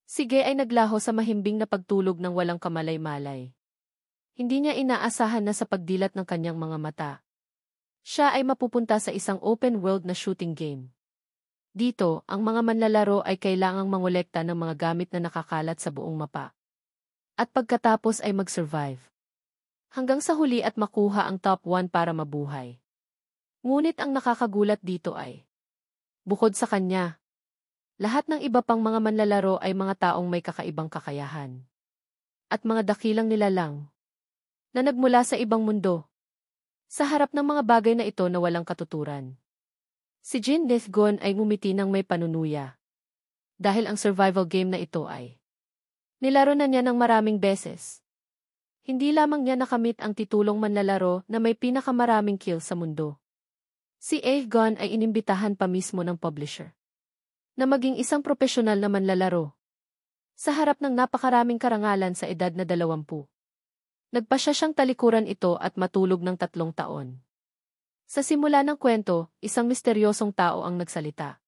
Sige ay naglaho sa mahimbing na pagtulog ng walang kamalay-malay. Hindi niya inaasahan na sa pagdilat ng kanyang mga mata, siya ay mapupunta sa isang open-world na shooting game. Dito, ang mga manlalaro ay kailangang mangolekta ng mga gamit na nakakalat sa buong mapa. At pagkatapos ay mag-survive. Hanggang sa huli at makuha ang top 1 para mabuhay. Ngunit ang nakakagulat dito ay, bukod sa kanya, lahat ng iba pang mga manlalaro ay mga taong may kakaibang kakayahan. At mga dakilang nilalang na nagmula sa ibang mundo. Sa harap ng mga bagay na ito na walang katuturan. Si Jin Lithgown ay ngumiti ng may panunuya. Dahil ang survival game na ito ay nilaro na niya ng maraming beses. Hindi lamang niya nakamit ang titulong manlalaro na may pinakamaraming kill sa mundo. Si Lithgown ay inimbitahan pa mismo ng publisher na maging isang propesyonal na manlalaro. Sa harap ng napakaraming karangalan sa edad na 20. Nagpasya siyang talikuran ito at matulog ng 3 taon. Sa simula ng kwento, isang misteryosong tao ang nagsalita.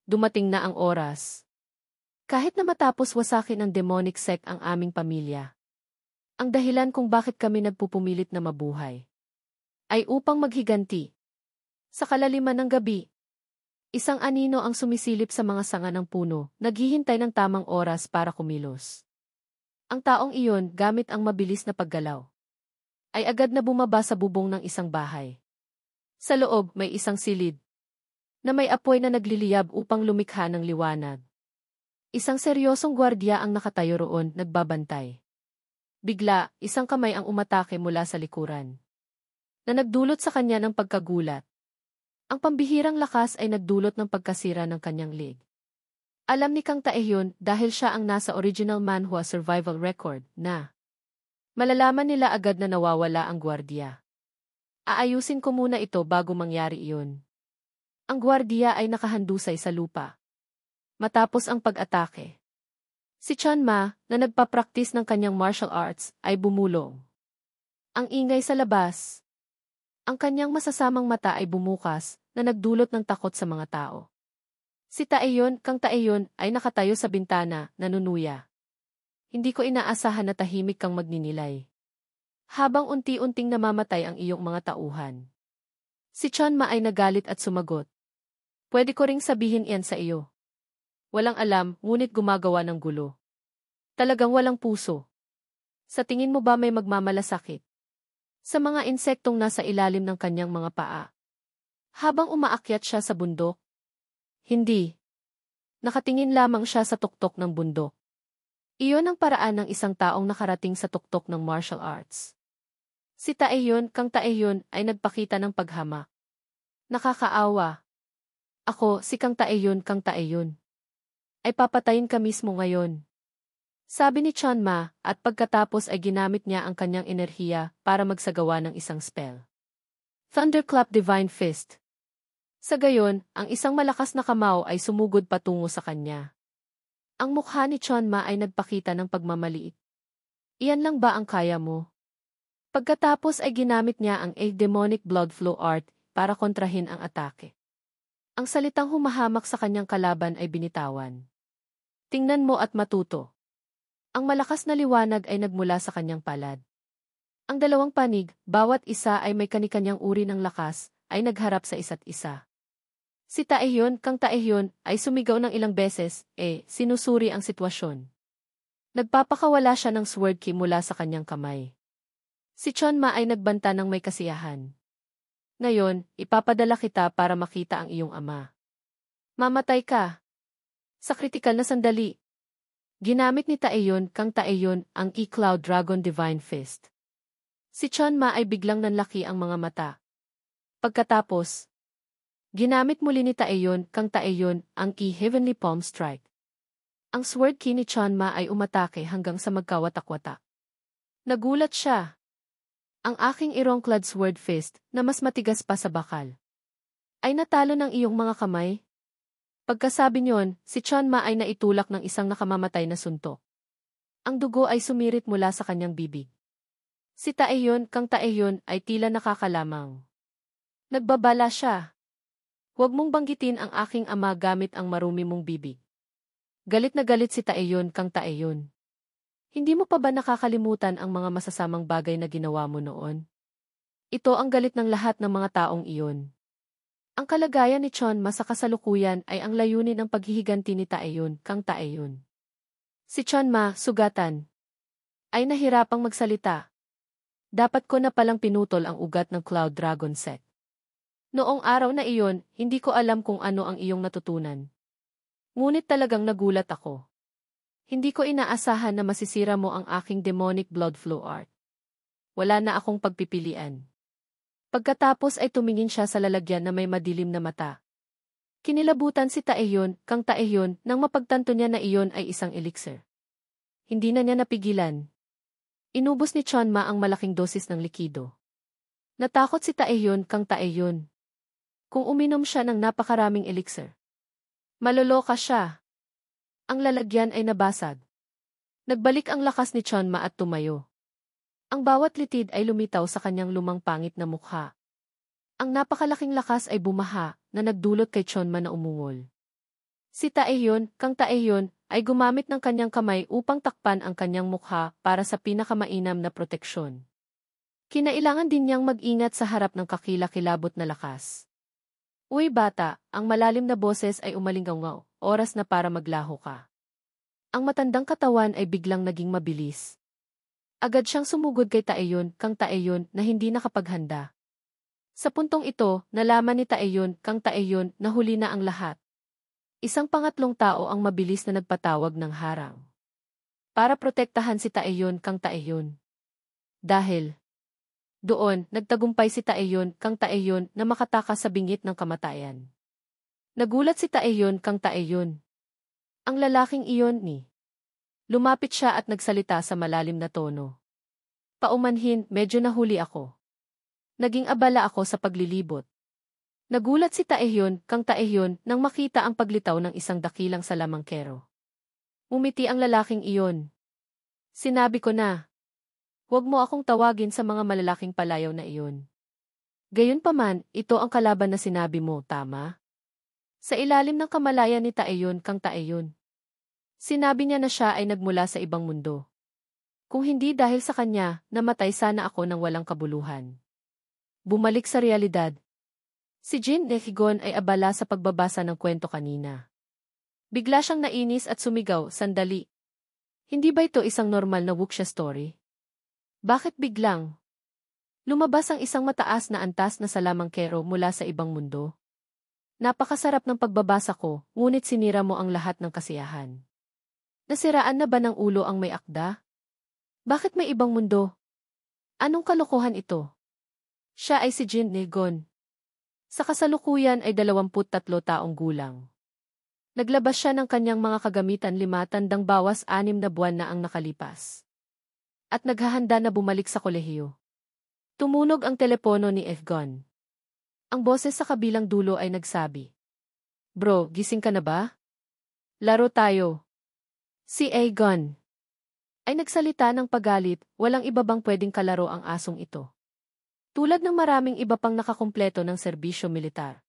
Dumating na ang oras. Kahit na matapos wasakin ng demonic sect ang aming pamilya. Ang dahilan kung bakit kami nagpupumilit na mabuhay ay upang maghiganti. Sa kalaliman ng gabi, isang anino ang sumisilip sa mga sanga ng puno, naghihintay ng tamang oras para kumilos. Ang taong iyon, gamit ang mabilis na paggalaw, ay agad na bumaba sa bubong ng isang bahay. Sa loob, may isang silid na may apoy na nagliliyab upang lumikha ng liwanag. Isang seryosong gwardiya ang nakatayo roon, nagbabantay. Bigla, isang kamay ang umatake mula sa likuran, na nagdulot sa kanya ng pagkagulat. Ang pambihirang lakas ay nagdulot ng pagkasira ng kanyang leg. Alam ni Kang Taehyun dahil siya ang nasa original manhwa survival record na malalaman nila agad na nawawala ang gwardiya. Aayusin ko muna ito bago mangyari iyon. Ang gwardiya ay nakahandusay sa lupa. Matapos ang pag-atake, si Chanma, na nagpapraktis ng kanyang martial arts, ay bumulong. Ang ingay sa labas. Ang kanyang masasamang mata ay bumukas, na nagdulot ng takot sa mga tao. Si Taehyun, Kang Taehyun, ay nakatayo sa bintana, nanunuya. Hindi ko inaasahan na tahimik kang magninilay. Habang unti-unting namamatay ang iyong mga tauhan. Si Chanma ay nagalit at sumagot. Pwede ko ring sabihin iyan sa iyo. Walang alam, ngunit gumagawa ng gulo. Talagang walang puso. Sa tingin mo ba may magmamalasakit sa mga insektong nasa ilalim ng kanyang mga paa? Habang umaakyat siya sa bundok, hindi. Nakatingin lamang siya sa tuktok ng bundok. Iyon ang paraan ng isang taong nakarating sa tuktok ng martial arts. Si Taehyun, Kang Taehyun, ay nagpakita ng paghamak. Nakakaawa. Ako, si Kang Taehyun, Kang Taehyun, ay papatayin ka mismo ngayon. Sabi ni Chanma, at pagkatapos ay ginamit niya ang kanyang enerhiya para magsagawa ng isang spell. Thunderclap Divine Fist. Sa gayon, ang isang malakas na kamao ay sumugod patungo sa kanya. Ang mukha ni Chanma ay nagpakita ng pagmamaliit. Iyan lang ba ang kaya mo? Pagkatapos ay ginamit niya ang demonic blood flow art para kontrahin ang atake. Ang salitang humahamak sa kanyang kalaban ay binitawan. Tingnan mo at matuto. Ang malakas na liwanag ay nagmula sa kanyang palad. Ang dalawang panig, bawat isa ay may kani-kanyang uri ng lakas, ay nagharap sa isa't isa. Si Taehyun, Kang Taehyun, ay sumigaw ng ilang beses, sinusuri ang sitwasyon. Nagpapakawala siya ng sword ki mula sa kanyang kamay. Si Chanma ay nagbanta ng may kasiyahan. Ngayon, ipapadala kita para makita ang iyong ama. Mamatay ka. Sa kritikal na sandali, ginamit ni Taehyun, Kang Taehyun, ang E-Cloud Dragon Divine Fist. Si Chanma ay biglang nanlaki ang mga mata. Pagkatapos, ginamit muli ni Taehyun, Kang Taehyun, ang Heavenly Palm Strike. Ang sword ki ni Chanma ay umatake hanggang sa magkawatak-watak. Nagulat siya. Ang aking Ironclad Sword Fist, na mas matigas pa sa bakal, ay natalo ng iyong mga kamay. Pagkasabi niyon, si Chanma ay naitulak ng isang nakamamatay na suntok. Ang dugo ay sumirit mula sa kanyang bibig. Si Taehyun, Kang Taehyun, ay tila nakakalamang. Nagbabala siya. Huwag mong banggitin ang aking ama gamit ang marumi mong bibig. Galit na galit si Taeyon kang Taeyon. Hindi mo pa ba nakakalimutan ang mga masasamang bagay na ginawa mo noon? Ito ang galit ng lahat ng mga taong iyon. Ang kalagayan ni Chonma sa kasalukuyan ay ang layunin ng paghihiganti ni Taeyon kang Taeyon. Si Chonma, sugatan, ay nahirapang magsalita. Dapat ko na palang pinutol ang ugat ng Cloud Dragon Set. Noong araw na iyon, hindi ko alam kung ano ang iyong natutunan. Ngunit talagang nagulat ako. Hindi ko inaasahan na masisira mo ang aking demonic blood flow art. Wala na akong pagpipilian. Pagkatapos ay tumingin siya sa lalagyan na may madilim na mata. Kinilabutan si Taeyon kang Taeyon nang mapagtanto niya na iyon ay isang elixir. Hindi na niya napigilan. Inubos ni Chonma ang malaking dosis ng likido. Natakot si Taeyon kang Taeyon. Kung uminom siya ng napakaraming elixir, maloloka siya. Ang lalagyan ay nabasag. Nagbalik ang lakas ni Chonma at tumayo. Ang bawat litid ay lumitaw sa kanyang lumang pangit na mukha. Ang napakalaking lakas ay bumaha na nagdulot kay Chonma na umungol. Si Taeyon kang Taeyon ay gumamit ng kanyang kamay upang takpan ang kanyang mukha para sa pinakamainam na proteksyon. Kinailangan din niyang mag-ingat sa harap ng kakilakilabot na lakas. Uy bata, ang malalim na boses ay umalingaw, oras na para maglaho ka. Ang matandang katawan ay biglang naging mabilis. Agad siyang sumugod kay Taeyon kang Taeyon na hindi nakapaghanda. Sa puntong ito, nalaman ni Taeyon kang Taeyon na huli na ang lahat. Isang pangatlong tao ang mabilis na nagpatawag ng harang. Para protektahan si Taeyon kang Taeyon. Dahil doon, nagtagumpay si Taeyon kang Taeyon na makatakas sa bingit ng kamatayan. Nagulat si Taeyon kang Taeyon. Ang lalaking iyon ni. Lumapit siya at nagsalita sa malalim na tono. Paumanhin, medyo nahuli ako. Naging abala ako sa paglilibot. Nagulat si Taeyon kang Taeyon nang makita ang paglitaw ng isang dakilang salamangkero. Umiti ang lalaking iyon. Sinabi ko na, huwag mo akong tawagin sa mga malalaking palayaw na iyon. Gayunpaman, ito ang kalaban na sinabi mo, tama? Sa ilalim ng kamalayan ni Taeyon kang Taeyon. Sinabi niya na siya ay nagmula sa ibang mundo. Kung hindi dahil sa kanya, namatay sana ako ng walang kabuluhan. Bumalik sa realidad. Si Jin Nehigon ay abala sa pagbabasa ng kwento kanina. Bigla siyang nainis at sumigaw, sandali. Hindi ba ito isang normal na wuxia story? Bakit biglang lumabas ang isang mataas na antas na salamangkero mula sa ibang mundo? Napakasarap ng pagbabasa ko, ngunit sinira mo ang lahat ng kasiyahan. Nasiraan na ba ng ulo ang may akda? Bakit may ibang mundo? Anong kalokohan ito? Siya ay si Jin Negon. Sa kasalukuyan ay 23 taong gulang. Naglabas siya ng kanyang mga kagamitan 5 tandang bawas 6 na buwan na ang nakalipas. At naghahanda na bumalik sa kolehiyo. Tumunog ang telepono ni Efgon. Ang boses sa kabilang dulo ay nagsabi, "Bro, gising ka na ba? Laro tayo." Si Aegon ay nagsalita ng pagalit, walang iba bang pwedeng kalaro ang asong ito. Tulad ng maraming iba pang nakakumpleto ng serbisyo militar.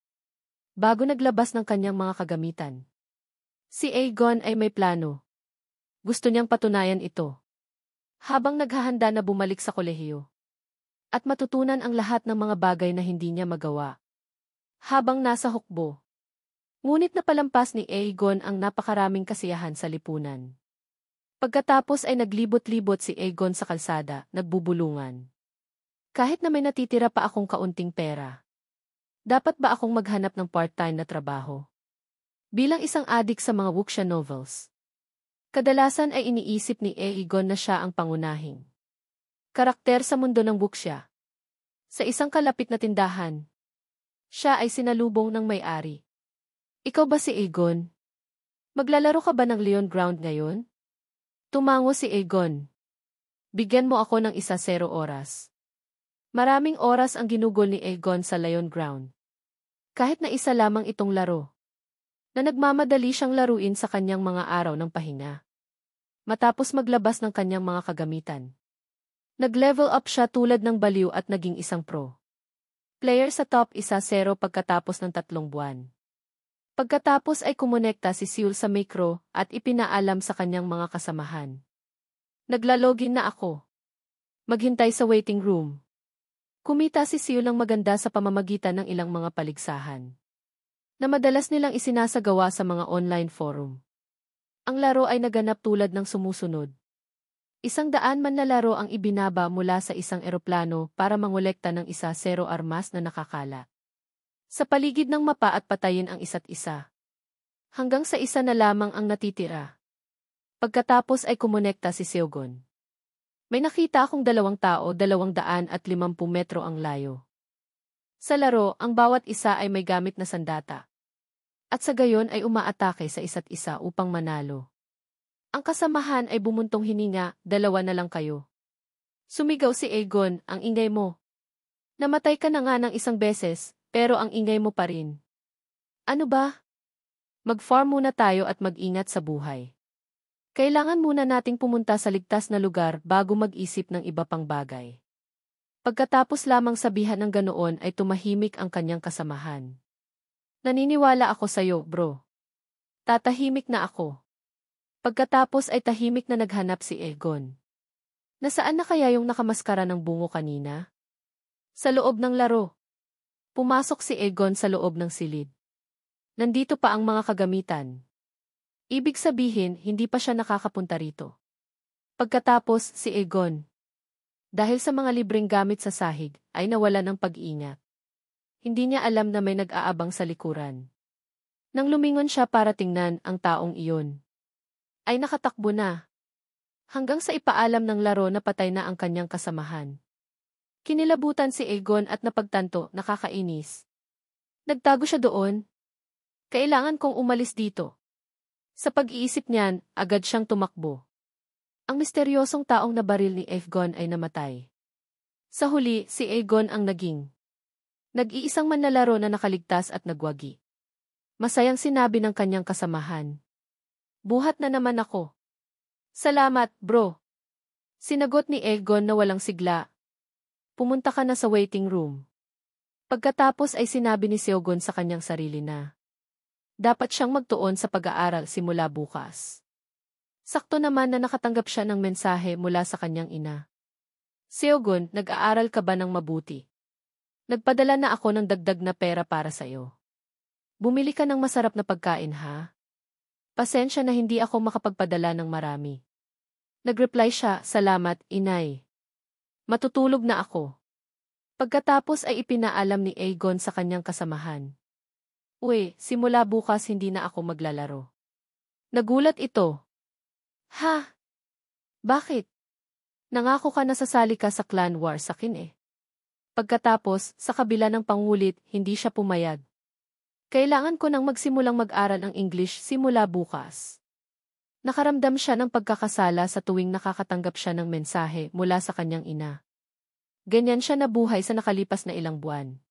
Bago naglabas ng kanyang mga kagamitan. Si Aegon ay may plano. Gusto niyang patunayan ito. Habang naghahanda na bumalik sa kolehiyo. At matutunan ang lahat ng mga bagay na hindi niya magawa. Habang nasa hukbo. Ngunit napalampas ni Aegon ang napakaraming kasiyahan sa lipunan. Pagkatapos ay naglibot-libot si Aegon sa kalsada, nagbubulungan. Kahit na may natitira pa akong kaunting pera. Dapat ba akong maghanap ng part-time na trabaho? Bilang isang adik sa mga wuxia novels. Kadalasan ay iniisip ni Aegon na siya ang pangunahing karakter sa mundo ng wuxia. Sa isang kalapit na tindahan, siya ay sinalubong ng may-ari. Ikaw ba si Aegon? Maglalaro ka ba ng Leon Ground ngayon? Tumango si Aegon. Bigyan mo ako ng 0 oras. Maraming oras ang ginugol ni Aegon sa Leon Ground. Kahit na isa lamang itong laro. Na nagmamadali siyang laruin sa kanyang mga araw ng pahinga. Matapos maglabas ng kanyang mga kagamitan. Nag-level up siya tulad ng baliw at naging isang pro. Player sa top 1-0 pagkatapos ng 3 buwan. Pagkatapos ay kumonekta si Seul sa micro at ipinaalam sa kanyang mga kasamahan. Naglalogin na ako. Maghintay sa waiting room. Kumita si Seul ng maganda sa pamamagitan ng ilang mga paligsahan na madalas nilang isinasagawa sa mga online forum. Ang laro ay naganap tulad ng sumusunod. 100 manlalaro ang ibinaba mula sa isang eroplano para mangolekta ng 0 armas na nakakala sa paligid ng mapa at patayin ang isa't isa. Hanggang sa isa na lamang ang natitira. Pagkatapos ay kumonekta si Seogon. May nakita akong 2 tao 250 metro ang layo. Sa laro, ang bawat isa ay may gamit na sandata. At sa gayon ay umaatake sa isa't isa upang manalo. Ang kasamahan ay bumuntong hininga, 2 na lang kayo. Sumigaw si Aegon, ang ingay mo. Namatay ka na nga ng 1 beses, pero ang ingay mo pa rin. Ano ba? Mag-farm muna tayo at mag-ingat sa buhay. Kailangan muna nating pumunta sa ligtas na lugar bago mag-isip ng iba pang bagay. Pagkatapos lamang sabihan ng ganoon ay tumahimik ang kanyang kasamahan. Naniniwala ako sa'yo, bro. Tatahimik na ako. Pagkatapos ay tahimik na naghanap si Aegon. Nasaan na kaya yung nakamaskara ng bungo kanina? Sa loob ng laro. Pumasok si Aegon sa loob ng silid. Nandito pa ang mga kagamitan. Ibig sabihin, hindi pa siya nakakapunta rito. Pagkatapos, si Aegon, dahil sa mga libreng gamit sa sahig, ay nawala ng pag-iingat. Hindi niya alam na may nag-aabang sa likuran. Nang lumingon siya para tingnan ang taong iyon, ay nakatakbo na. Hanggang sa ipaalam ng laro na patay na ang kanyang kasamahan. Kinilabutan si Aegon at napagtanto, nakakainis. Nagtago siya doon. Kailangan kong umalis dito. Sa pag-iisip niyan, agad siyang tumakbo. Ang misteryosong taong nabaril ni Aegon ay namatay. Sa huli, si Aegon ang naging nag-iisang manlalaro na nakaligtas at nagwagi. Masayang sinabi ng kanyang kasamahan. Buhat na naman ako. Salamat, bro. Sinagot ni Aegon na walang sigla. Pumunta ka na sa waiting room. Pagkatapos ay sinabi ni Seogon sa kanyang sarili na dapat siyang magtuon sa pag-aaral simula bukas. Sakto naman na nakatanggap siya ng mensahe mula sa kanyang ina. Seogon, nag-aaral ka ba ng mabuti? Nagpadala na ako ng dagdag na pera para sa'yo. Bumili ka ng masarap na pagkain ha? Pasensya na hindi ako makapagpadala ng marami. Nagreply siya, salamat, inay. Matutulog na ako. Pagkatapos ay ipinaalam ni Aegon sa kanyang kasamahan. Uy, simula bukas hindi na ako maglalaro. Nagulat ito. Ha? Bakit? Nangako ka na sasali ka sa clan war sa akin eh. Pagkatapos, sa kabila ng pangulit, hindi siya pumayag. Kailangan ko nang magsimulang mag-aral ng English simula bukas. Nakaramdam siya ng pagkakasala sa tuwing nakakatanggap siya ng mensahe mula sa kanyang ina. Ganyan siya nabuhay sa nakalipas na ilang buwan.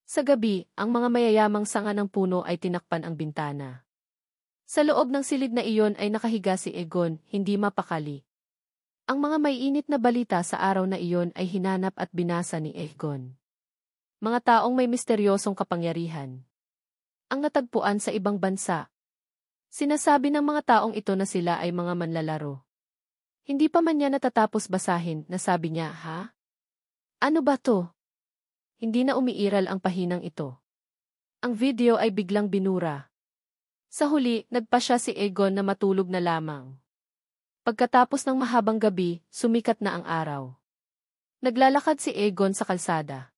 Sa gabi, ang mga mayayamang sanga ng puno ay tinakpan ang bintana. Sa loob ng silid na iyon ay nakahiga si Aegon, hindi mapakali. Ang mga maiinit na balita sa araw na iyon ay hinanap at binasa ni Aegon. Mga taong may misteryosong kapangyarihan. Ang natagpuan sa ibang bansa. Sinasabi ng mga taong ito na sila ay mga manlalaro. Hindi pa man niya natatapos basahin, nasabi niya, ha? Ano ba to? Hindi na umiiral ang pahinang ito. Ang video ay biglang binura. Sa huli, nagpa siya si Aegon na matulog na lamang. Pagkatapos ng mahabang gabi, sumikat na ang araw. Naglalakad si Aegon sa kalsada.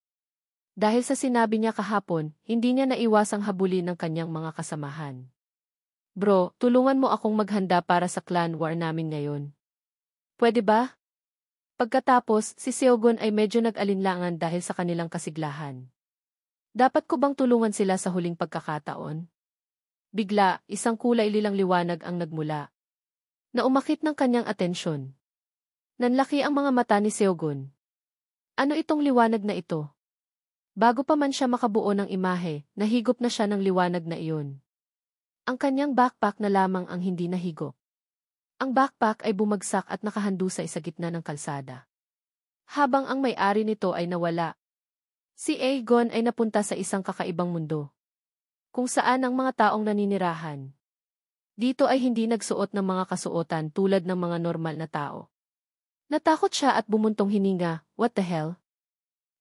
Dahil sa sinabi niya kahapon, hindi niya naiwasang habulin ng kanyang mga kasamahan. Bro, tulungan mo akong maghanda para sa clan war namin ngayon. Pwede ba? Pagkatapos, si Seogon ay medyo nag-alinlangan dahil sa kanilang kasiglahan. Dapat ko bang tulungan sila sa huling pagkakataon? Bigla, isang kulay lilang liwanag ang nagmula. Na umakit ng kanyang atensyon. Nanlaki ang mga mata ni Seogon. Ano itong liwanag na ito? Bago pa man siya makabuo ng imahe, nahigop na siya ng liwanag na iyon. Ang kanyang backpack na lamang ang hindi nahigop. Ang backpack ay bumagsak at nakahandusay sa gitna ng kalsada. Habang ang may-ari nito ay nawala. Si Aegon ay napunta sa isang kakaibang mundo. kung saan ang mga taong naninirahan dito ay hindi nagsuot ng mga kasuotan tulad ng mga normal na tao. Natakot siya at bumuntong hininga, "What the hell?"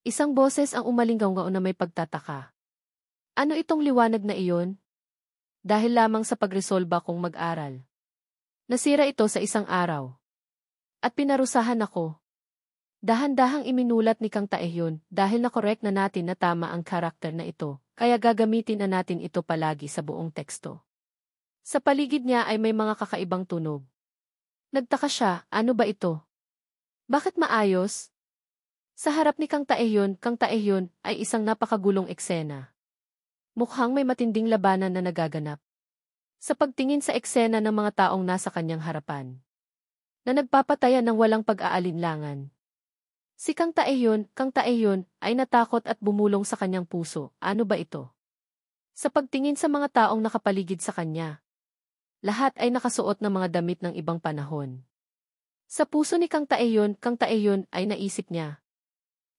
Isang boses ang umalinggaw na may pagtataka. "Ano itong liwanag na iyon?" Dahil lamang sa pagresolba kong mag-aral. Nasira ito sa isang araw. At pinarusahan ako. Dahan-dahang iminulat ni Kang Taehyun dahil na-correct na natin na tama ang karakter na ito, kaya gagamitin na natin ito palagi sa buong teksto. Sa paligid niya ay may mga kakaibang tunog. Nagtaka siya, ano ba ito? Bakit maayos? Sa harap ni Kang Taehyun ay isang napakagulong eksena. Mukhang may matinding labanan na nagaganap. Sa pagtingin sa eksena ng mga taong nasa kanyang harapan, na nagpapatayan ng walang pag-aalinlangan. Si Kang Taehyun ay natakot at bumulong sa kanyang puso, ano ba ito? Sa pagtingin sa mga taong nakapaligid sa kanya, lahat ay nakasuot ng mga damit ng ibang panahon. Sa puso ni Kang Taehyun ay naisip niya.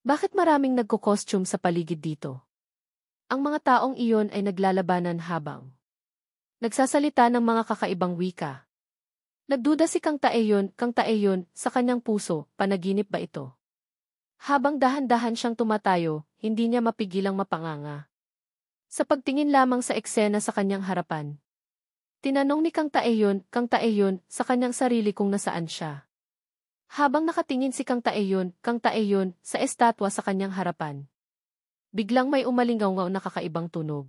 Bakit maraming nagko-costume sa paligid dito? Ang mga taong iyon ay naglalabanan habang nagsasalita ng mga kakaibang wika. Nagduda si Kang Taehyun sa kanyang puso, panaginip ba ito? Habang dahan-dahan siyang tumatayo, hindi niya mapigilang mapanganga. Sa pagtingin lamang sa eksena sa kanyang harapan, tinanong ni Kang Taehyun sa kanyang sarili kung nasaan siya. Habang nakatingin si Kang Taehyun sa estatwa sa kanyang harapan, biglang may umalingaw na kakaibang tunog.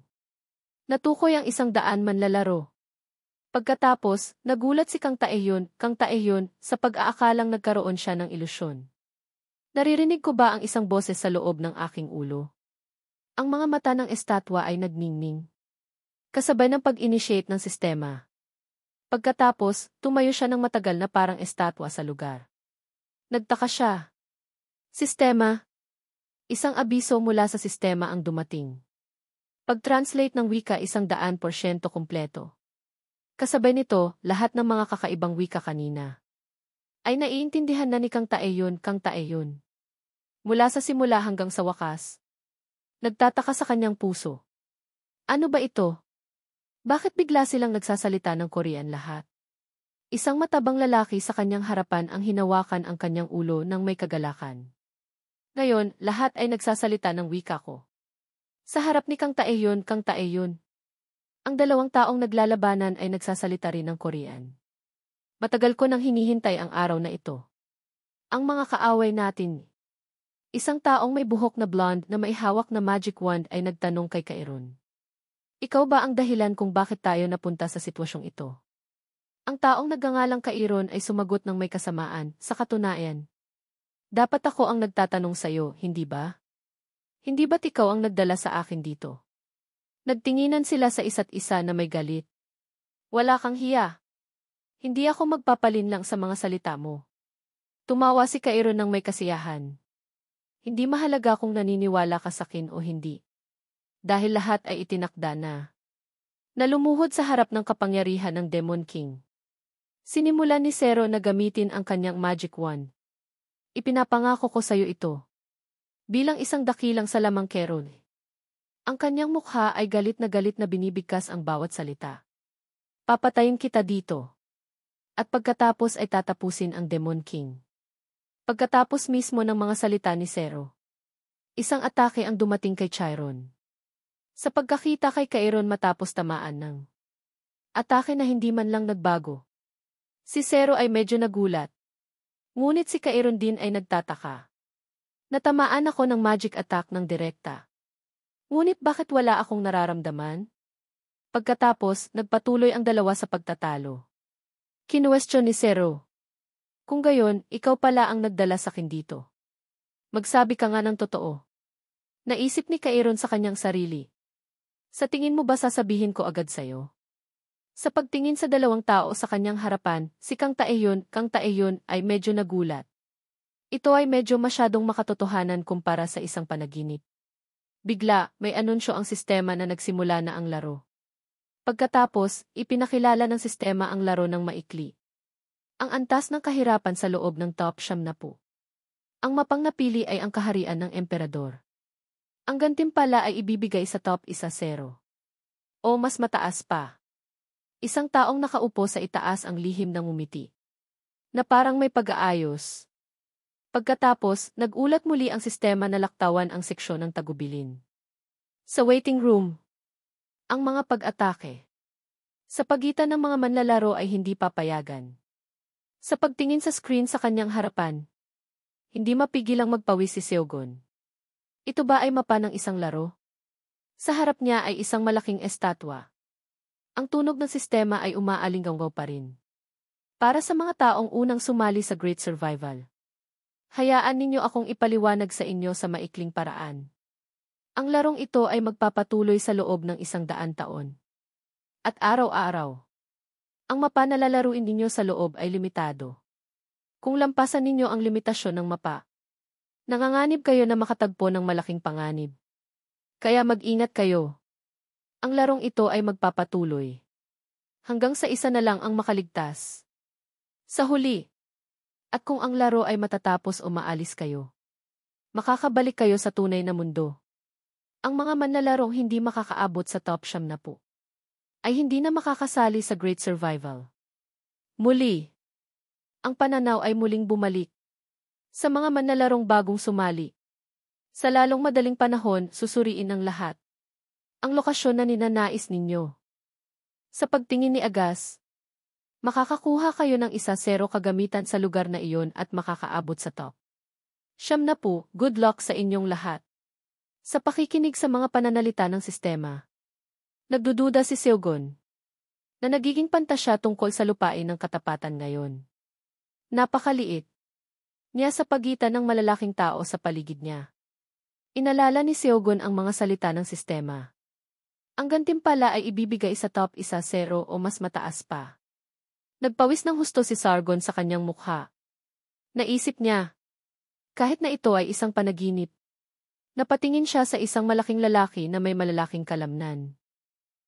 Natukoy ang 100 manlalaro. Pagkatapos, nagulat si Kang Taehyun sa pag-aakalang nagkaroon siya ng ilusyon. Naririnig ko ba ang isang boses sa loob ng aking ulo? Ang mga mata ng estatwa ay nagmingming. Kasabay ng pag-initiate ng sistema. Pagkatapos, tumayo siya ng matagal na parang estatwa sa lugar. Nagtaka siya. Sistema. Isang abiso mula sa sistema ang dumating. Pag-translate ng wika 100% kumpleto. Kasabay nito, lahat ng mga kakaibang wika kanina ay naiintindihan na ni Kang Taehyun. Mula sa simula hanggang sa wakas. Nagtataka sa kanyang puso. Ano ba ito? Bakit bigla silang nagsasalita ng Korean lahat? Isang matabang lalaki sa kanyang harapan ang hinawakan ang kanyang ulo ng may kagalakan. Ngayon, lahat ay nagsasalita ng wika ko. Sa harap ni Kang Taehyun. Ang dalawang taong naglalabanan ay nagsasalita rin ng Korean. Matagal ko nang hinihintay ang araw na ito. Ang mga kaaway natin. Isang taong may buhok na blonde na may hawak na magic wand ay nagtanong kay Kaeron. Ikaw ba ang dahilan kung bakit tayo napunta sa sitwasyong ito? Ang taong nagngangalang Kaeron ay sumagot ng may kasamaan, sa katunayan. Dapat ako ang nagtatanong sa'yo, hindi ba? Hindi ba't ikaw ang nagdala sa akin dito? Nagtinginan sila sa isa't isa na may galit. Wala kang hiya. Hindi ako magpapalinlang sa mga salita mo. Tumawa si Kaeron ng may kasiyahan. Hindi mahalaga kung naniniwala ka sa akin o hindi. Dahil lahat ay itinakda na. Nalumuhod sa harap ng kapangyarihan ng Demon King. Sinimulan ni Zero na gamitin ang kanyang magic wand. Ipinapangako ko sa iyo ito. Bilang isang dakilang salamang Kaeron. Ang kanyang mukha ay galit na binibigkas ang bawat salita. Papatayin kita dito. At pagkatapos ay tatapusin ang Demon King. Pagkatapos mismo ng mga salita ni Zero, isang atake ang dumating kay Chiron. Sa pagkakita kay Kaeron matapos tamaan ng atake na hindi man lang nagbago, si Zero ay medyo nagulat. Ngunit si Kaeron din ay nagtataka. Natamaan ako ng magic attack ng direkta. Ngunit bakit wala akong nararamdaman? Pagkatapos, nagpatuloy ang dalawa sa pagtatalo. Kinuwestiyon ni Zero. Kung gayon, ikaw pala ang nagdala sa akin dito. Magsabi ka nga ng totoo. Naisip ni Kaeron sa kanyang sarili. Sa tingin mo ba sasabihin ko agad sa'yo? Sa pagtingin sa dalawang tao sa kanyang harapan, si Kang Taehyun ay medyo nagulat. Ito ay medyo masyadong makatotohanan kumpara sa isang panaginip. Bigla, may anunsyo ang sistema na nagsimula na ang laro. Pagkatapos, ipinakilala ng sistema ang laro ng maikli. Ang antas ng kahirapan sa loob ng top 10. Ang mapang napili ay ang kaharian ng emperador. Ang gantimpala ay ibibigay sa top 10. O mas mataas pa. Isang taong nakaupo sa itaas ang lihim ng ngumiti. Na parang may pag-aayos. Pagkatapos, nag-ulat muli ang sistema na laktawan ang seksyon ng tagubilin. Sa waiting room, ang mga pag-atake. Sa pagitan ng mga manlalaro ay hindi papayagan. Sa pagtingin sa screen sa kanyang harapan, hindi mapigilang magpawis si Seogon. Ito ba ay mapa ng isang laro? Sa harap niya ay isang malaking estatwa. Ang tunog ng sistema ay umaalinggaw pa rin. Para sa mga taong unang sumali sa Great Survival. Hayaan ninyo akong ipaliwanag sa inyo sa maikling paraan. Ang larong ito ay magpapatuloy sa loob ng 100 taon. At araw-araw. Ang mapa na lalaruin ninyo sa loob ay limitado. Kung lampasan ninyo ang limitasyon ng mapa, nanganganib kayo na makatagpo ng malaking panganib. Kaya mag-ingat kayo. Ang larong ito ay magpapatuloy. Hanggang sa isa na lang ang makaligtas. Sa huli. At kung ang laro ay matatapos o maalis kayo, makakabalik kayo sa tunay na mundo. Ang mga manlalarong hindi makakaabot sa top 10 ay hindi na makakasali sa Great Survival. Muli, ang pananaw ay muling bumalik sa mga manlalarong bagong sumali. Sa lalong madaling panahon, susuriin ng lahat ang lokasyon na ninanais ninyo. Sa pagtingin ni Agas, makakakuha kayo ng 1-0 kagamitan sa lugar na iyon at makakaabot sa top 10. Good luck sa inyong lahat. Sa pakikinig sa mga pananalita ng sistema, nagdududa si Seogon na nagiging pantasya tungkol sa lupain ng katapatan ngayon. Napakaliit niya sa pagitan ng malalaking tao sa paligid niya. Inalala ni Seogon ang mga salita ng sistema. Ang gantimpala ay ibibigay sa top 1-0 o mas mataas pa. Nagpawis ng husto si Sargon sa kanyang mukha. Naisip niya, kahit na ito ay isang panaginip. Napatingin siya sa isang malaking lalaki na may malalaking kalamnan.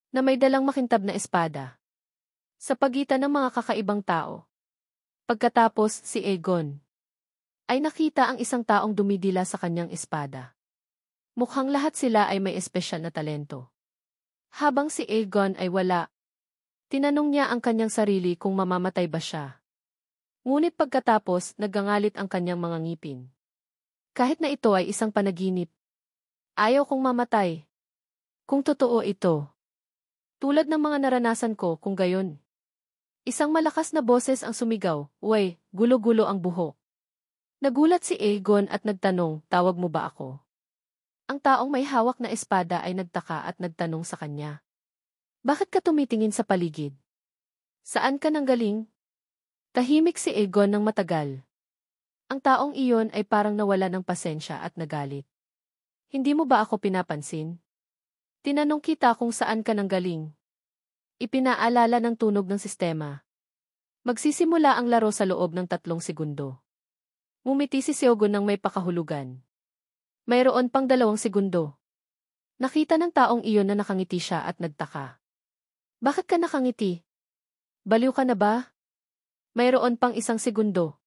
Na may dalang makintab na espada. Sa pagitan ng mga kakaibang tao. Pagkatapos si Aegon ay nakita ang isang taong dumidila sa kanyang espada. Mukhang lahat sila ay may espesyal na talento. Habang si Aegon ay wala, tinanong niya ang kanyang sarili kung mamamatay ba siya. Ngunit pagkatapos, nagangalit ang kanyang mga ngipin. Kahit na ito ay isang panaginip, ayaw kong mamatay. Kung totoo ito. Tulad ng mga naranasan ko kung gayon. Isang malakas na boses ang sumigaw, "Uy, gulo-gulo ang buhok." Nagulat si Aegon at nagtanong, "Tawag mo ba ako?" Ang taong may hawak na espada ay nagtaka at nagtanong sa kanya. "Bakit ka tumitingin sa paligid? Saan ka nanggaling?" Tahimik si Aegon ng matagal. Ang taong iyon ay parang nawala ng pasensya at nagalit. "Hindi mo ba ako pinapansin? Tinanong kita kung saan ka nanggaling." Ipinaalala ng tunog ng sistema. Magsisimula ang laro sa loob ng 3 segundo. Ngumiti si Seogon ng may pakahulugan. Mayroon pang 2 segundo. Nakita ng taong iyon na nakangiti siya at nagtaka. "Bakit ka nakangiti? Baliw ka na ba?" Mayroon pang 1 segundo.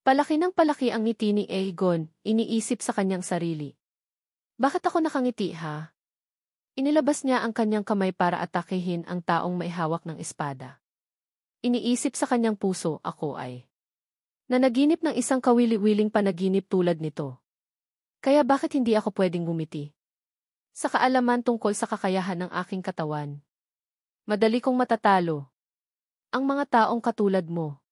Palaki ng palaki ang ngiti ni Aegon, iniisip sa kanyang sarili. "Bakit ako nakangiti ha?" Inilabas niya ang kanyang kamay para atakehin ang taong may hawak ng espada. Iniisip sa kanyang puso, "Ako ay nanaginip ng isang kawili-wiling panaginip tulad nito. Kaya bakit hindi ako pwedeng ngumiti? Sa kaalaman tungkol sa kakayahan ng aking katawan, madali kong matatalo ang mga taong katulad mo."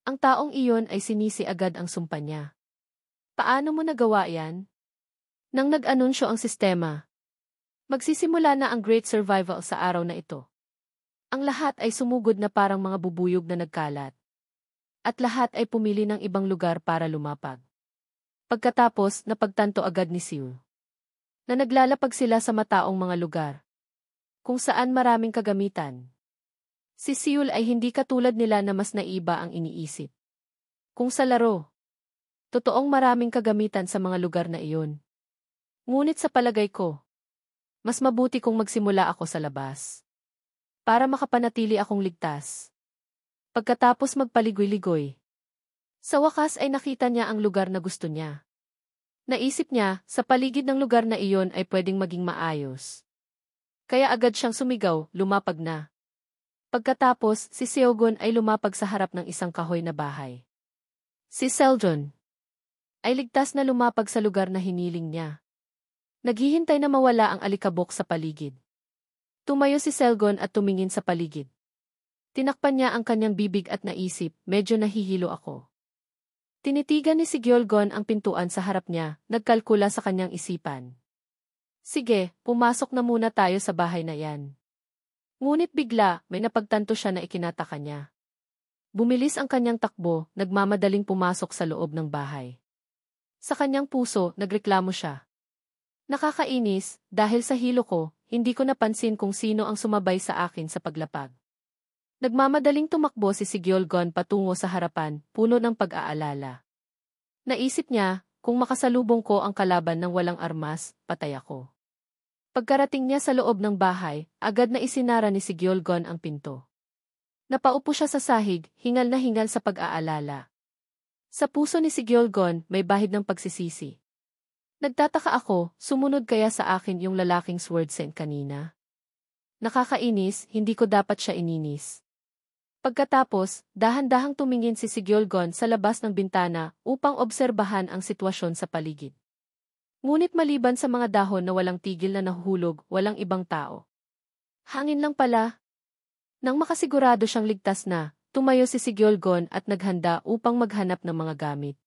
Ang taong iyon ay sinisi agad ang sumpa niya. "Paano mo nagawa yan?" Nang nag-anunsyo ang sistema, magsisimula na ang Great Survival sa araw na ito. Ang lahat ay sumugod na parang mga bubuyog na nagkalat. At lahat ay pumili ng ibang lugar para lumapag. Pagkatapos, napagtanto agad ni Seul na naglalapag sila sa mataong mga lugar kung saan maraming kagamitan. Si Seul ay hindi katulad nila na mas naiba ang iniisip. Kung sa laro, totoong maraming kagamitan sa mga lugar na iyon. Ngunit sa palagay ko, mas mabuti kung magsimula ako sa labas. Para makapanatili akong ligtas. Pagkatapos magpaligoy-ligoy. Sa wakas ay nakita niya ang lugar na gusto niya. Naisip niya, sa paligid ng lugar na iyon ay pwedeng maging maayos. kaya agad siyang sumigaw, lumapag na. Pagkatapos, si Seogon ay lumapag sa harap ng isang kahoy na bahay. Si Seldon ay ligtas na lumapag sa lugar na hiniling niya. Naghihintay na mawala ang alikabok sa paligid. Tumayo si Selgon at tumingin sa paligid. Tinakpan niya ang kanyang bibig at naisip, medyo nahihilo ako. Tinitigan ni si Gyeolgon ang pintuan sa harap niya, nagkalkula sa kanyang isipan. Sige, pumasok na muna tayo sa bahay na yan. Ngunit bigla, may napagtanto siya na ikinataka niya. Bumilis ang kanyang takbo, nagmamadaling pumasok sa loob ng bahay. Sa kanyang puso, nagreklamo siya. Nakakainis, dahil sa hilo ko, hindi ko napansin kung sino ang sumabay sa akin sa paglapag. Nagmamadaling tumakbo si Gyeolgon patungo sa harapan, puno ng pag-aalala. Naisip niya, kung makasalubong ko ang kalaban ng walang armas, patay ako. Pagkarating niya sa loob ng bahay, agad na isinara ni si Gyeolgon ang pinto. Napaupo siya sa sahig, hingal na hingal sa pag-aalala. Sa puso ni si Gyeolgon, may bahid ng pagsisisi. Nagtataka ako, sumunod kaya sa akin yung lalaking swordsen kanina? Nakakainis, hindi ko dapat siya ininis. Pagkatapos, dahan-dahang tumingin si Gyeolgon sa labas ng bintana upang obserbahan ang sitwasyon sa paligid. Ngunit maliban sa mga dahon na walang tigil na nahuhulog, walang ibang tao. Hangin lang pala. Nang makasigurado siyang ligtas na, tumayo si Gyeolgon at naghanda upang maghanap ng mga gamit.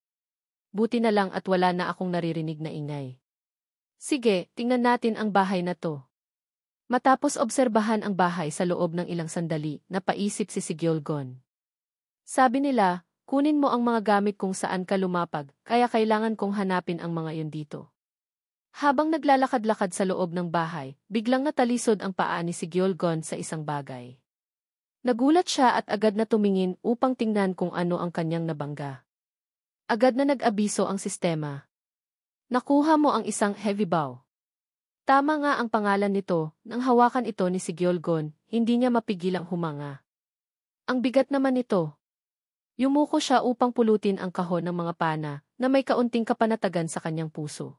Buti na lang at wala na akong naririnig na ingay. Sige, tingnan natin ang bahay na to. Matapos obserbahan ang bahay sa loob ng ilang sandali, napaisip si Gyeolgon. Sabi nila, kunin mo ang mga gamit kung saan ka lumapag, kaya kailangan kong hanapin ang mga iyon dito. Habang naglalakad-lakad sa loob ng bahay, biglang natalisod ang paa ni Gyeolgon sa isang bagay. Nagulat siya at agad na tumingin upang tingnan kung ano ang kanyang nabangga. Agad na nag-abiso ang sistema. Nakuha mo ang isang heavy bow. Tama nga ang pangalan nito, nang hawakan ito ni Gyeolgon, hindi niya mapigilang humanga. Ang bigat naman nito. Yumuko siya upang pulutin ang kahon ng mga pana na may kaunting kapanatagan sa kanyang puso.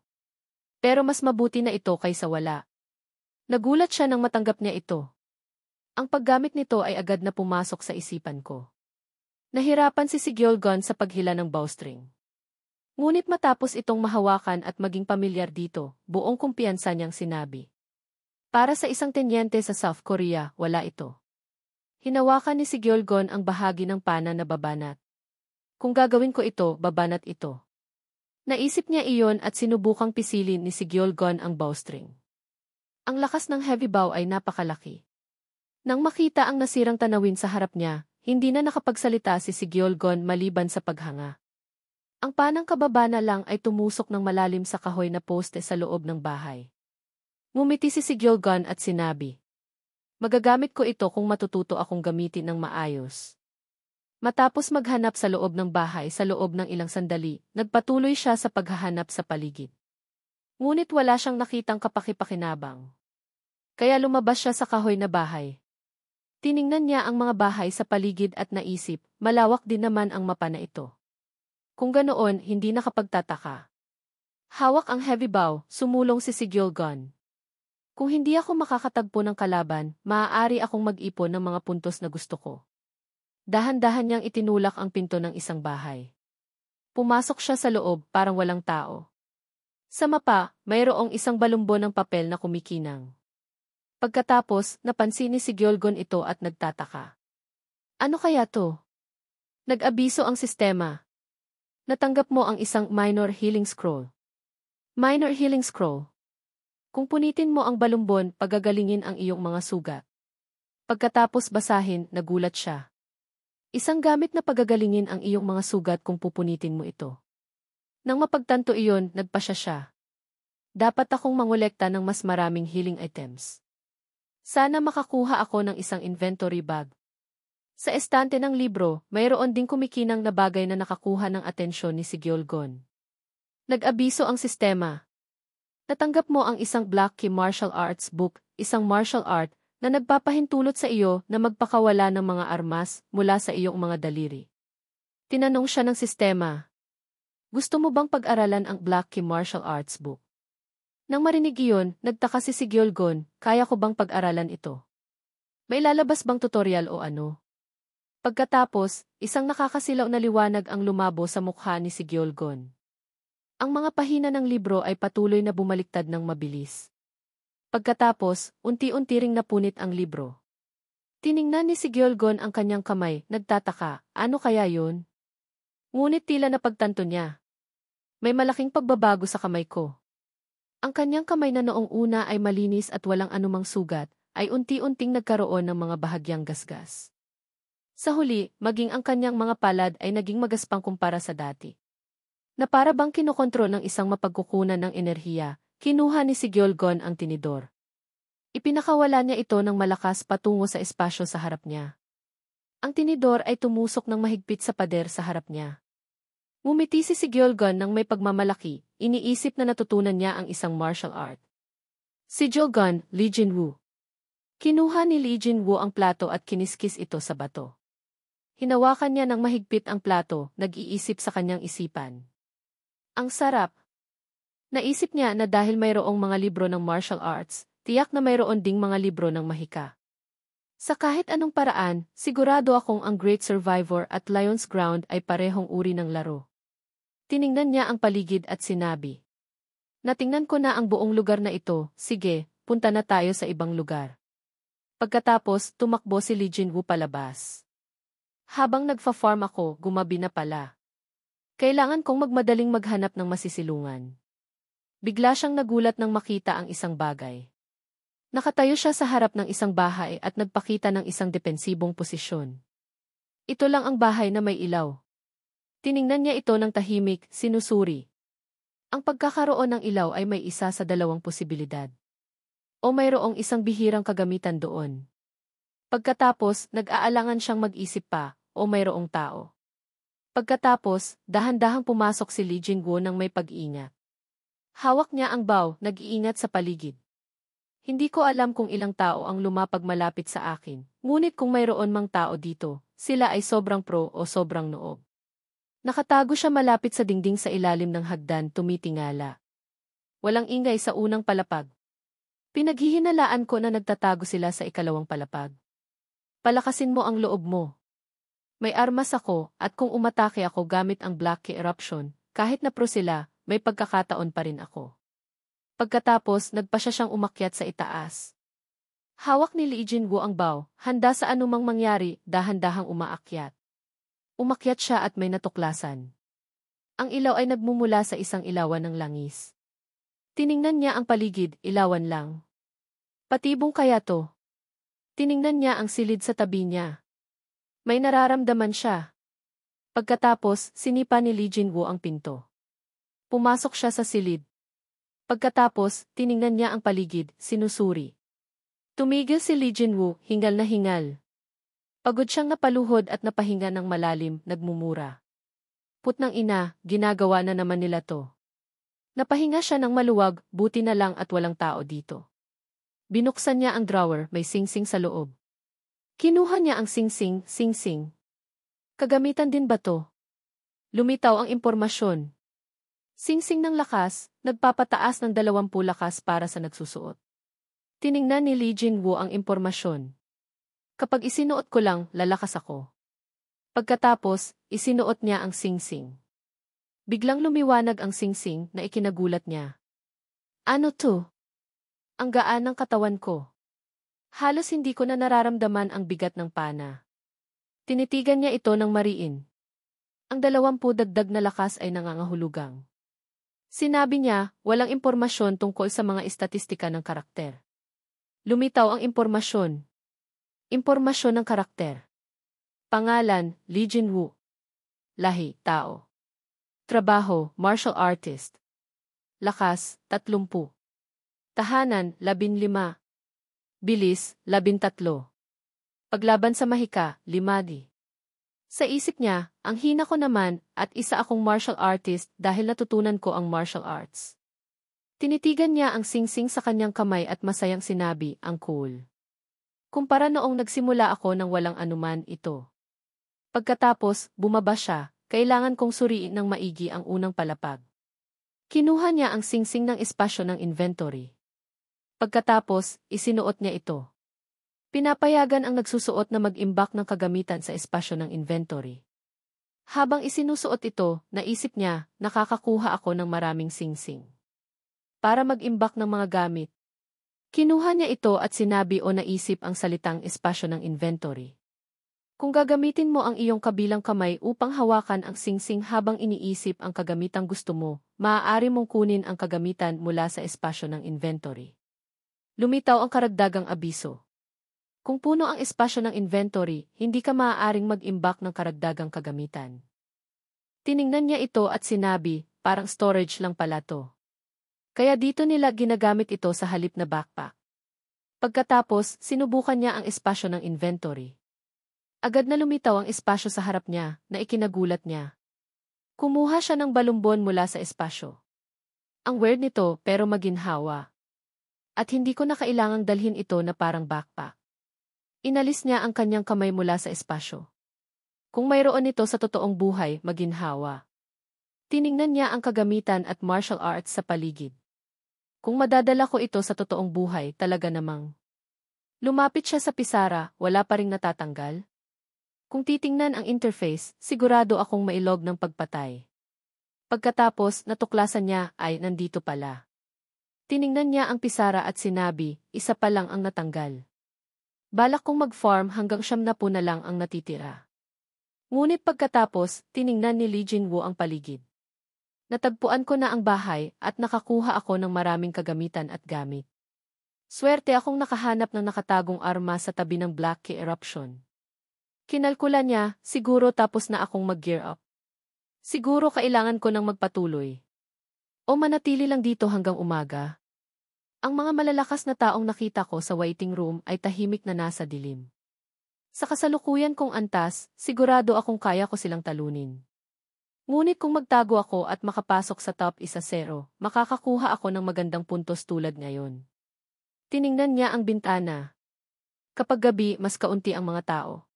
Pero mas mabuti na ito kaysa wala. Nagulat siya nang matanggap niya ito. Ang paggamit nito ay agad na pumasok sa isipan ko. Nahirapan si Gyeolgon sa paghila ng bowstring. Ngunit matapos itong mahawakan at maging pamilyar dito, buong kumpiyansa niyang sinabi. Para sa isang tenyente sa South Korea, wala ito. Hinawakan ni Gyeolgon ang bahagi ng pana na babanat. Kung gagawin ko ito, babanat ito. Naisip niya iyon at sinubukang pisilin ni Gyeolgon ang bowstring. Ang lakas ng heavy bow ay napakalaki. Nang makita ang nasirang tanawin sa harap niya, hindi na nakapagsalita si Gyeolgon maliban sa paghanga. Ang panang kababa na lang ay tumusok ng malalim sa kahoy na poste sa loob ng bahay. Ngumiti si Gyeolgon at sinabi, magagamit ko ito kung matututo akong gamitin ng maayos. Matapos maghanap sa loob ng bahay sa loob ng ilang sandali, nagpatuloy siya sa paghahanap sa paligid. Ngunit wala siyang nakitang kapakipakinabang. Kaya lumabas siya sa kahoy na bahay. Tiningnan niya ang mga bahay sa paligid at naisip, malawak din naman ang mapa na ito. Kung ganoon, hindi nakapagtataka. Hawak ang heavy bow, sumulong si Gyeolgon. Kung hindi ako makakatagpo ng kalaban, maaari akong mag-ipon ng mga puntos na gusto ko. Dahan-dahan niyang itinulak ang pinto ng isang bahay. Pumasok siya sa loob, parang walang tao. Sa mapa, mayroong isang balumbon ng papel na kumikinang. Pagkatapos, napansin ni Gyeolgon ito at nagtataka. Ano kaya to? Nag-abiso ang sistema. Natanggap mo ang isang minor healing scroll. Minor healing scroll. Kung punitin mo ang balumbon, pagagalingin ang iyong mga sugat. Pagkatapos basahin, nagulat siya. Isang gamit na pagagalingin ang iyong mga sugat kung pupunitin mo ito. Nang mapagtanto iyon, nagpasya siya. Dapat akong mangolekta ng mas maraming healing items. Sana makakuha ako ng isang inventory bag. Sa estante ng libro, mayroon ding kumikinang na bagay na nakakuha ng atensyon ni Gyeolgon. Nag-abiso ang sistema. Natanggap mo ang isang Black Key Martial Arts book, isang martial art, na nagpapahintulot sa iyo na magpakawala ng mga armas mula sa iyong mga daliri. Tinanong siya ng sistema. Gusto mo bang pag-aralan ang Black Key Martial Arts book? Nang marinig iyon, nagtaka si Sigyolgon, kaya ko bang pag-aralan ito? May lalabas bang tutorial o ano? Pagkatapos, isang nakakasilaw na liwanag ang lumabo sa mukha ni Sigyolgon. Ang mga pahina ng libro ay patuloy na bumaliktad ng mabilis. Pagkatapos, unti-unti ring napunit ang libro. Tiningnan ni Sigyolgon ang kanyang kamay, nagtataka, ano kaya yun? Ngunit tila napagtanto niya. May malaking pagbabago sa kamay ko. Ang kanyang kamay na noong una ay malinis at walang anumang sugat, ay unti-unting nagkaroon ng mga bahagyang gasgas. Sa huli, maging ang kanyang mga palad ay naging magaspang kumpara sa dati. Na para bang kinokontrol ng isang mapagkukunan ng enerhiya, kinuha ni Sigyolgon ang tinidor. Ipinakawala niya ito ng malakas patungo sa espasyo sa harap niya. Ang tinidor ay tumusok ng mahigpit sa pader sa harap niya. Ngumiti si Sigyolgon ng may pagmamalaki, iniisip na natutunan niya ang isang martial art. Sigyolgon, Li Jinwoo. Kinuha ni Li Jinwoo ang plato at kiniskis ito sa bato. Hinawakan niya ng mahigpit ang plato, nag-iisip sa kanyang isipan. Ang sarap. Naisip niya na dahil mayroong mga libro ng martial arts, tiyak na mayroon ding mga libro ng mahika. Sa kahit anong paraan, sigurado akong ang Great Survivor at Lion's Ground ay parehong uri ng laro. Tiningnan niya ang paligid at sinabi. Natingnan ko na ang buong lugar na ito, sige, punta na tayo sa ibang lugar. Pagkatapos, tumakbo si Li Jinwoo palabas. Habang nagfa-farm ako, gumabi na pala. Kailangan kong magmadaling maghanap ng masisilungan. Bigla siyang nagulat nang makita ang isang bagay. Nakatayo siya sa harap ng isang bahay at nagpakita ng isang depensibong posisyon. Ito lang ang bahay na may ilaw. Tiningnan niya ito ng tahimik, sinusuri. Ang pagkakaroon ng ilaw ay may isa sa dalawang posibilidad. O mayroong isang bihirang kagamitan doon. Pagkatapos, nag-aalangan siyang mag-isip pa, o mayroong tao. Pagkatapos, dahan-dahang pumasok si Li Jinwoo ng may pag-iingat. Hawak niya ang bow, nag-iingat sa paligid. Hindi ko alam kung ilang tao ang lumapag malapit sa akin, ngunit kung mayroon mang tao dito, sila ay sobrang pro o sobrang noob. Nakatago siya malapit sa dingding sa ilalim ng hagdan, tumitingala. Walang ingay sa unang palapag. Pinaghihinalaan ko na nagtatago sila sa ikalawang palapag. Palakasin mo ang loob mo. May armas ako, at kung umatake ako gamit ang Black Key Eruption, kahit na pro sila, may pagkakataon pa rin ako. Pagkatapos, nagpa siya siyang umakyat sa itaas. Hawak ni Li Jinwoo ang bow, handa sa anumang mangyari, dahan-dahang umaakyat. Umakyat siya at may natuklasan. Ang ilaw ay nagmumula sa isang ilawan ng langis. Tiningnan niya ang paligid, ilawan lang. Patibong kaya to? Tiningnan niya ang silid sa tabi niya. May nararamdaman siya. Pagkatapos, sinipa ni Li Jinwoo ang pinto. Pumasok siya sa silid. Pagkatapos, tiningnan niya ang paligid, sinusuri. Tumigil si Li Jinwoo, hingal na hingal. Pagod siyang napaluhod at napahinga ng malalim, nagmumura. Putnang ina, ginagawa na naman nila to. Napahinga siya ng maluwag, buti na lang at walang tao dito. Binuksan niya ang drawer, may singsing sa loob. Kinuha niya ang singsing. Kagamitan din ba to? Lumitaw ang impormasyon. Singsing ng lakas, nagpapataas ng 20 lakas para sa nagsusuot. Tiningnan ni Li Jinwoo ang impormasyon. Kapag isinuot ko lang, lalakas ako. Pagkatapos, isinuot niya ang singsing. Biglang lumiwanag ang singsing na ikinagulat niya. Ano to? Ang gaan ng katawan ko. Halos hindi ko na nararamdaman ang bigat ng pana. Tinitigan niya ito ng mariin. Ang 20 dagdag na lakas ay nangangahulugang. Sinabi niya, walang impormasyon tungkol sa mga estatistika ng karakter. Lumitaw ang impormasyon. Impormasyon ng karakter. Pangalan, Li Jinwoo. Lahi, tao. Trabaho, martial artist. Lakas, 30. Tahanan, 15. Bilis, 13. Paglaban sa mahika, 5. Sa isip niya, ang hina ko naman at isa akong martial artist dahil natutunan ko ang martial arts. Tinitigan niya ang singsing sa kanyang kamay at masayang sinabi, ang cool. Kumpara noong nagsimula ako ng walang anuman ito. Pagkatapos, bumaba siya, kailangan kong suriin ng maigi ang unang palapag. Kinuha niya ang singsing ng espasyo ng inventory. Pagkatapos, isinuot niya ito. Pinapayagan ang nagsusuot na mag-imbak ng kagamitan sa espasyo ng inventory. Habang isinusuot ito, naisip niya, nakakakuha ako ng maraming singsing. Para mag-imbak ng mga gamit. Kinuha niya ito at sinabi o naisip ang salitang espasyo ng inventory. Kung gagamitin mo ang iyong kabilang kamay upang hawakan ang singsing habang iniisip ang kagamitang gusto mo, maaari mong kunin ang kagamitan mula sa espasyo ng inventory. Lumitaw ang karagdagang abiso. Kung puno ang espasyo ng inventory, hindi ka maaaring mag-imbak ng karagdagang kagamitan. Tiningnan niya ito at sinabi, parang storage lang pala to. Kaya dito nila ginagamit ito sa halip na backpack. Pagkatapos, sinubukan niya ang espasyo ng inventory. Agad na lumitaw ang espasyo sa harap niya, na ikinagulat niya. Kumuha siya ng balumbon mula sa espasyo. Ang weird nito pero maginhawa. At hindi ko na kailangang dalhin ito na parang backpack. Inalis niya ang kanyang kamay mula sa espasyo. Kung mayroon ito sa totoong buhay, maginhawa. Tiningnan niya ang kagamitan at martial arts sa paligid. Kung madadala ko ito sa totoong buhay, talaga namang. Lumapit siya sa pisara, wala pa ring natatanggal. Kung titingnan ang interface, sigurado akong mailog ng pagpatay. Pagkatapos, natuklasan niya, ay nandito pala. Tiningnan niya ang pisara at sinabi, isa pa lang ang natanggal. Balak kong mag-farm hanggang 70 na lang ang natitira. Ngunit pagkatapos, tiningnan ni Li Jinwoo ang paligid. Natagpuan ko na ang bahay at nakakuha ako ng maraming kagamitan at gamit. Swerte akong nakahanap ng nakatagong arma sa tabi ng Black Key Eruption. Kinalkula niya, siguro tapos na akong mag-gear up. Siguro kailangan ko nang magpatuloy. O manatili lang dito hanggang umaga. Ang mga malalakas na taong nakita ko sa waiting room ay tahimik na nasa dilim. Sa kasalukuyan kong antas, sigurado akong kaya ko silang talunin. Ngunit kung magtago ako at makapasok sa top 1-0, makakakuha ako ng magandang puntos tulad ngayon. Tiningnan niya ang bintana. Kapag gabi, mas kaunti ang mga tao.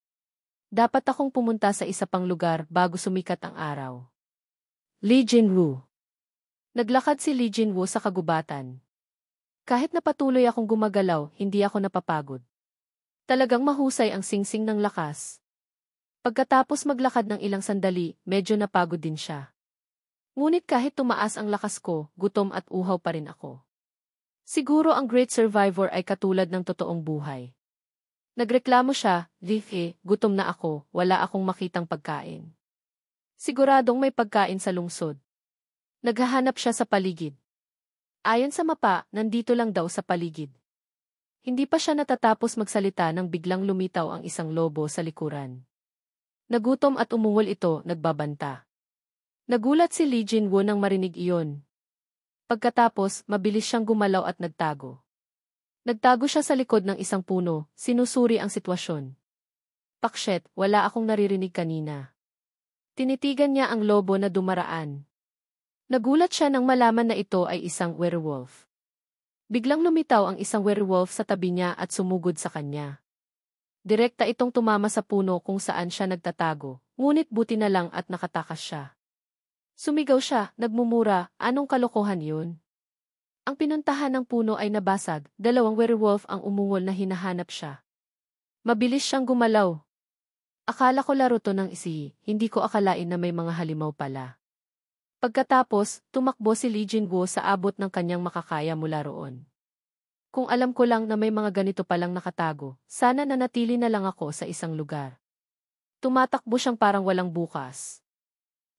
Dapat akong pumunta sa isa pang lugar bago sumikat ang araw. Li Jinwoo. Naglakad si Li Jinwoo sa kagubatan. Kahit na patuloy akong gumagalaw, hindi ako napapagod. Talagang mahusay ang singsing ng lakas. Pagkatapos maglakad ng ilang sandali, medyo napagod din siya. Ngunit kahit tumaas ang lakas ko, gutom at uhaw pa rin ako. Siguro ang Great Survivor ay katulad ng totoong buhay. Nagreklamo siya, gutom na ako, wala akong makitang pagkain. Siguradong may pagkain sa lungsod. Naghahanap siya sa paligid. Ayon sa mapa, nandito lang daw sa paligid. Hindi pa siya natatapos magsalita nang biglang lumitaw ang isang lobo sa likuran. Nagutom at umungol ito, nagbabanta. Nagulat si Li Jinwoo nang marinig iyon. Pagkatapos, mabilis siyang gumalaw at nagtago. Nagtago siya sa likod ng isang puno, sinusuri ang sitwasyon. Pakshet, wala akong naririnig kanina. Tinitigan niya ang lobo na dumaraan. Nagulat siya nang malaman na ito ay isang werewolf. Biglang lumitaw ang isang werewolf sa tabi niya at sumugod sa kanya. Direkta itong tumama sa puno kung saan siya nagtatago, ngunit buti na lang at nakatakas siya. Sumigaw siya, nagmumura, anong kalokohan yun? Ang pinuntahan ng puno ay nabasag, dalawang werewolf ang umungol na hinahanap siya. Mabilis siyang gumalaw. Akala ko laro to ng isi, hindi ko akalain na may mga halimaw pala. Pagkatapos, tumakbo si Li Jinwoo sa abot ng kanyang makakaya mula roon. Kung alam ko lang na may mga ganito palang nakatago, sana nanatili na lang ako sa isang lugar. Tumatakbo siyang parang walang bukas.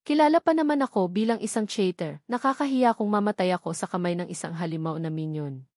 Kilala pa naman ako bilang isang cheater, nakakahiya kung mamatay ako sa kamay ng isang halimaw na minyon.